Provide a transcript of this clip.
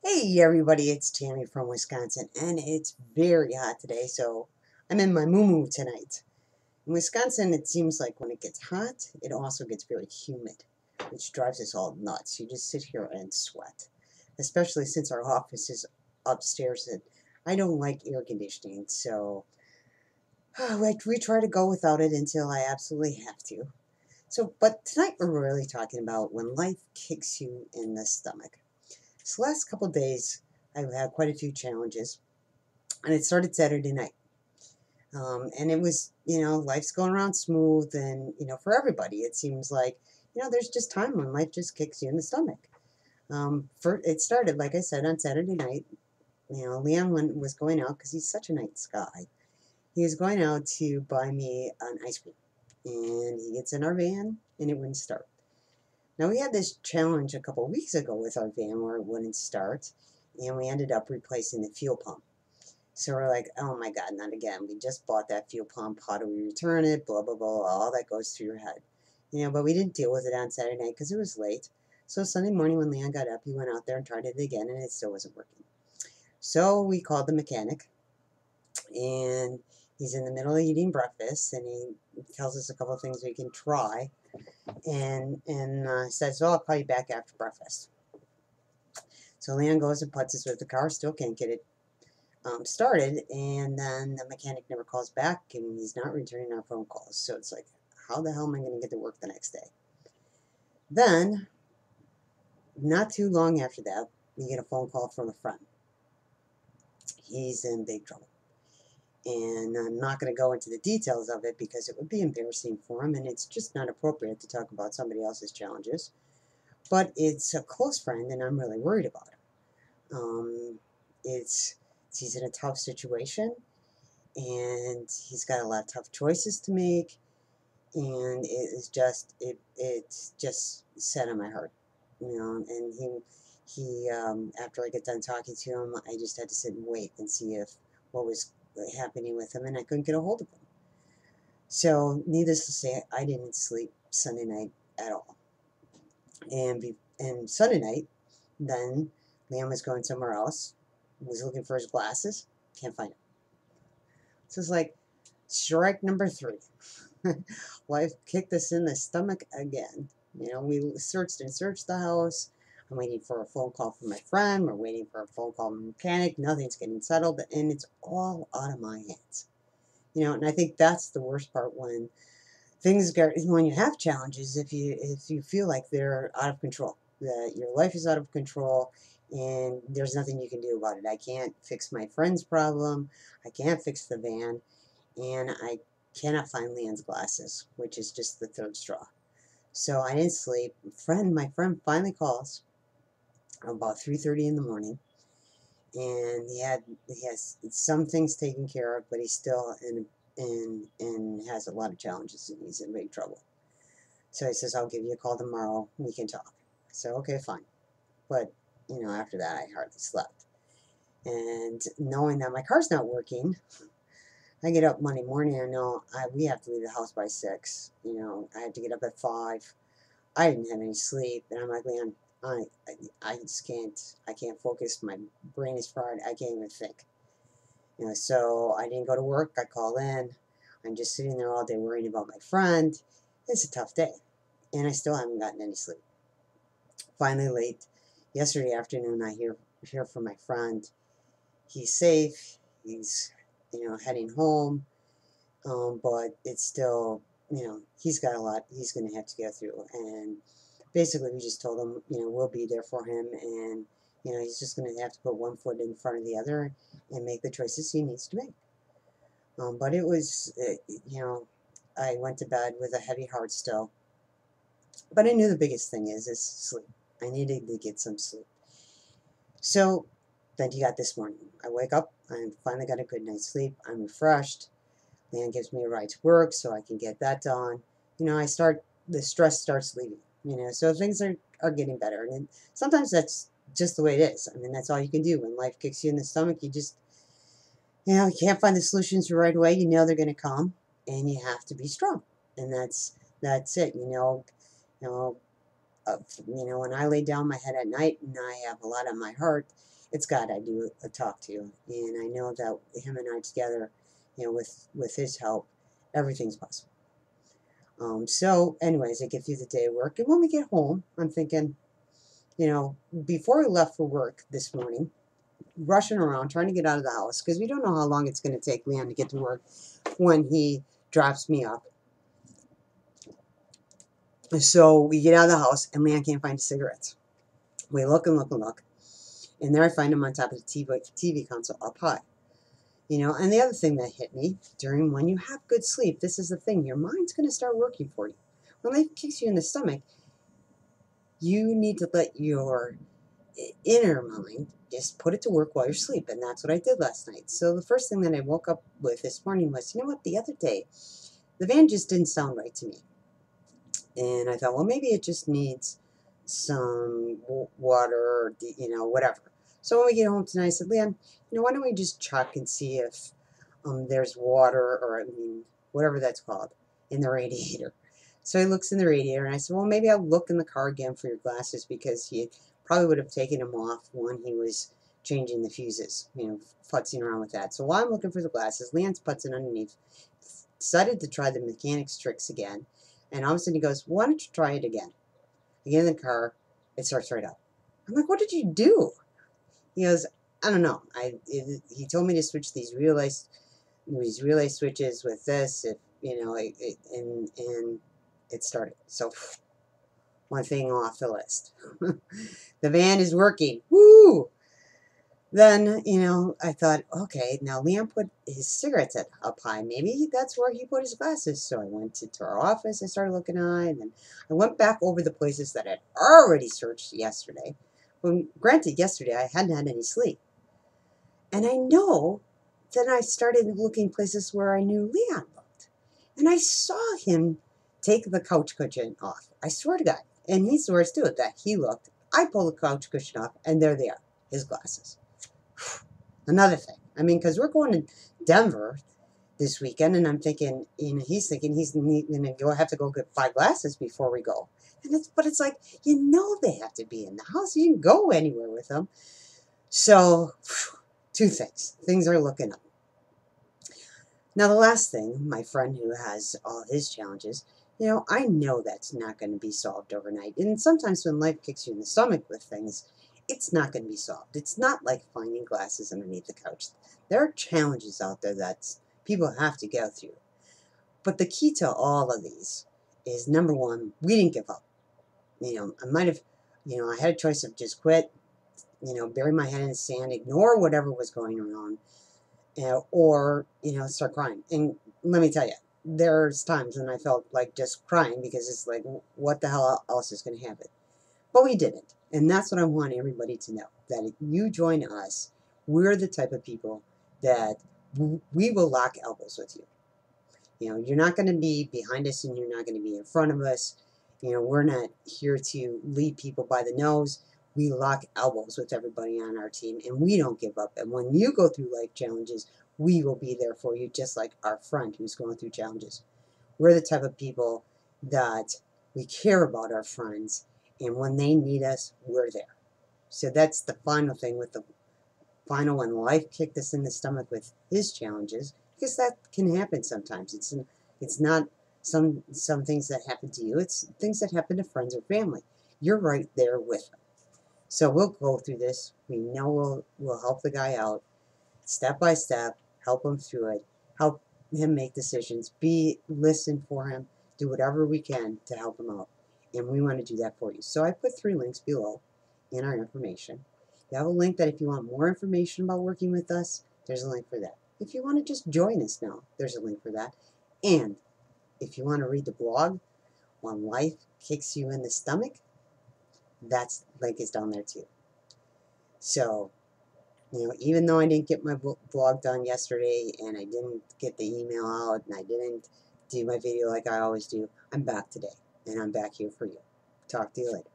Hey everybody, it's Tammy from Wisconsin, and it's very hot today, so I'm in my moo tonight. In Wisconsin, it seems like when it gets hot, it also gets very humid, which drives us all nuts. You just sit here and sweat, especially since our office is upstairs, and I don't like air conditioning, so we try to go without it until I absolutely have to. But tonight we're really talking about when life kicks you in the stomach. So last couple days, I've had quite a few challenges, and it started Saturday night. And it was, life's going around smooth, and for everybody, it seems like, there's just time when life just kicks you in the stomach. It started, like I said, on Saturday night. Was going out because he's such a nice guy. He was going out to buy me an ice cream, and he gets in our van, and it wouldn't start. Now, we had this challenge a couple weeks ago with our van where it wouldn't start, and we ended up replacing the fuel pump. So we're like, oh my God, not again. We just bought that fuel pump. How do we return it? Blah, blah, blah. All that goes through your head. But we didn't deal with it on Saturday night because it was late. So Sunday morning when Leon got up, he went out there and tried it again, and it still wasn't working. So we called the mechanic, and he's in the middle of eating breakfast, and he tells us a couple of things we can try, and says, "Oh, I'll call you back after breakfast." So Leon goes and puts it with the car, still can't get it started, and then the mechanic never calls back, and he's not returning our phone calls. So it's like, how the hell am I going to get to work the next day? Then, not too long after that, we get a phone call from a friend. He's in big trouble. And I'm not going to go into the details of it because it would be embarrassing for him, and it's just not appropriate to talk about somebody else's challenges. But it's a close friend, and I'm really worried about him. It's he's in a tough situation, and he's got a lot of tough choices to make, and it's just set on my heart, and he after I get done talking to him, I just had to sit and wait and see if what was happening with him, and I couldn't get a hold of him. So needless to say, I didn't sleep Sunday night at all. And Sunday night, then Liam was going somewhere else, was looking for his glasses, can't find them. So it's like strike number 3. Life kicked us in the stomach again. We searched and searched the house. I'm waiting for a phone call from my friend. We're waiting for a phone call from the mechanic. Nothing's getting settled, and it's all out of my hands. And I think that's the worst part when you have challenges. If you feel like they're out of control, that your life is out of control, and there's nothing you can do about it. I can't fix my friend's problem. I can't fix the van, and I cannot find Leon's glasses, which is just the third straw. So I didn't sleep. My friend finally calls about 3:30 in the morning, and he has some things taken care of, but he's still in has a lot of challenges, and he's in big trouble. So he says, "I'll give you a call tomorrow. We can talk." So okay, fine. But after that, I hardly slept, and knowing that my car's not working, I get up Monday morning. I know we have to leave the house by 6. I have to get up at 5. I didn't have any sleep, and I'm like, man, I just can't. I can't focus. My brain is fried. I can't even think. So I didn't go to work. I call in. I'm just sitting there all day worrying about my friend. It's a tough day, and I still haven't gotten any sleep. Finally, late yesterday afternoon, I hear from my friend. He's safe. He's heading home. But it's still, he's got a lot he's going to have to go through. And basically, we just told him, we'll be there for him. And, he's just going to have to put one foot in front of the other and make the choices he needs to make. But it was, I went to bed with a heavy heart still. But I knew the biggest thing is sleep. I needed to get some sleep. So then you got this morning. I wake up. I finally got a good night's sleep. I'm refreshed. Leon gives me a ride to work so I can get that done. The stress starts leaving, so things are getting better. And sometimes that's just the way it is. I mean, that's all you can do. When life kicks you in the stomach, you just, you can't find the solutions right away. They're going to come, and you have to be strong. And that's it. when I lay down my head at night and I have a lot on my heart, it's God I do talk to, and I know that him and I together, with his help, everything's possible. So anyways, I get through the day of work, and when we get home, I'm thinking, before we left for work this morning, rushing around trying to get out of the house because we don't know how long it's going to take Leon to get to work when he drops me up. So we get out of the house, and Leon can't find his cigarettes. We look and look and look, and there I find him on top of the TV console up high. And the other thing that hit me during when you have good sleep, this is the thing, your mind's going to start working for you. When life kicks you in the stomach, you need to let your inner mind just put it to work while you're asleep, and that's what I did last night. So the first thing that I woke up with this morning was, the other day, the van just didn't sound right to me. And I thought, well, maybe it just needs some water or, whatever. So when we get home tonight, I said, Leon, why don't we just check and see if there's water or, whatever that's called, in the radiator. So he looks in the radiator, and I said, well, maybe I'll look in the car again for your glasses, because he probably would have taken them off when he was changing the fuses, futzing around with that. So while I'm looking for the glasses, Leon's putzing underneath, decided to try the mechanic's tricks again, and all of a sudden he goes, why don't you try it again? I get in the car, it starts right up. I'm like, what did you do? He goes, I don't know. He told me to switch these relay switches with this, and it started. So one thing off the list. The van is working. Woo! Then, I thought, okay, now Leon put his cigarettes up high. Maybe that's where he put his glasses. So I went to our office. I started looking high, and then I went back over the places that I had already searched yesterday. Well, granted, yesterday I hadn't had any sleep. And I know then I started looking places where I knew Leon looked. And I saw him take the couch cushion off. I swear to God. And he swears to it that he looked. I pulled the couch cushion off, and there they are, his glasses. Another thing. Because we're going to Denver this weekend, and I'm thinking, he's thinking he's going to have to go get 5 glasses before we go. But it's like, they have to be in the house. You can go anywhere with them. So, 2 things. Things are looking up. Now, the last thing, my friend who has all his challenges, I know that's not going to be solved overnight. And sometimes when life kicks you in the stomach with things, it's not going to be solved. It's not like finding glasses underneath the couch. There are challenges out there that people have to go through. But the key to all of these is, number one, we didn't give up. I might have, I had a choice of just quit, bury my head in the sand, ignore whatever was going on, or, start crying. And let me tell you, there's times when I felt like just crying, because it's like, what the hell else is going to happen? But we didn't. And that's what I want everybody to know, that if you join us, we're the type of people that we will lock elbows with you. You're not going to be behind us, and you're not going to be in front of us. We're not here to lead people by the nose. We lock elbows with everybody on our team, and we don't give up. And when you go through life challenges, we will be there for you, just like our friend who's going through challenges. We're the type of people that we care about our friends, and when they need us, we're there. So that's the final thing with the final one. Life kicked us in the stomach with his challenges, because that can happen sometimes. It's not some things that happen to you. It's things that happen to friends or family. You're right there with them. So we'll go through this. We know we'll help the guy out step by step, help him through it, help him make decisions, listen for him, do whatever we can to help him out. And we want to do that for you. So I put 3 links below in our information. You have a link that if you want more information about working with us, there's a link for that. If you want to just join us now, there's a link for that. And if you want to read the blog, When Life Kicks You in the Stomach, that link is down there too. So, even though I didn't get my blog done yesterday, and I didn't get the email out, and I didn't do my video like I always do, I'm back today, and I'm back here for you. Talk to you later.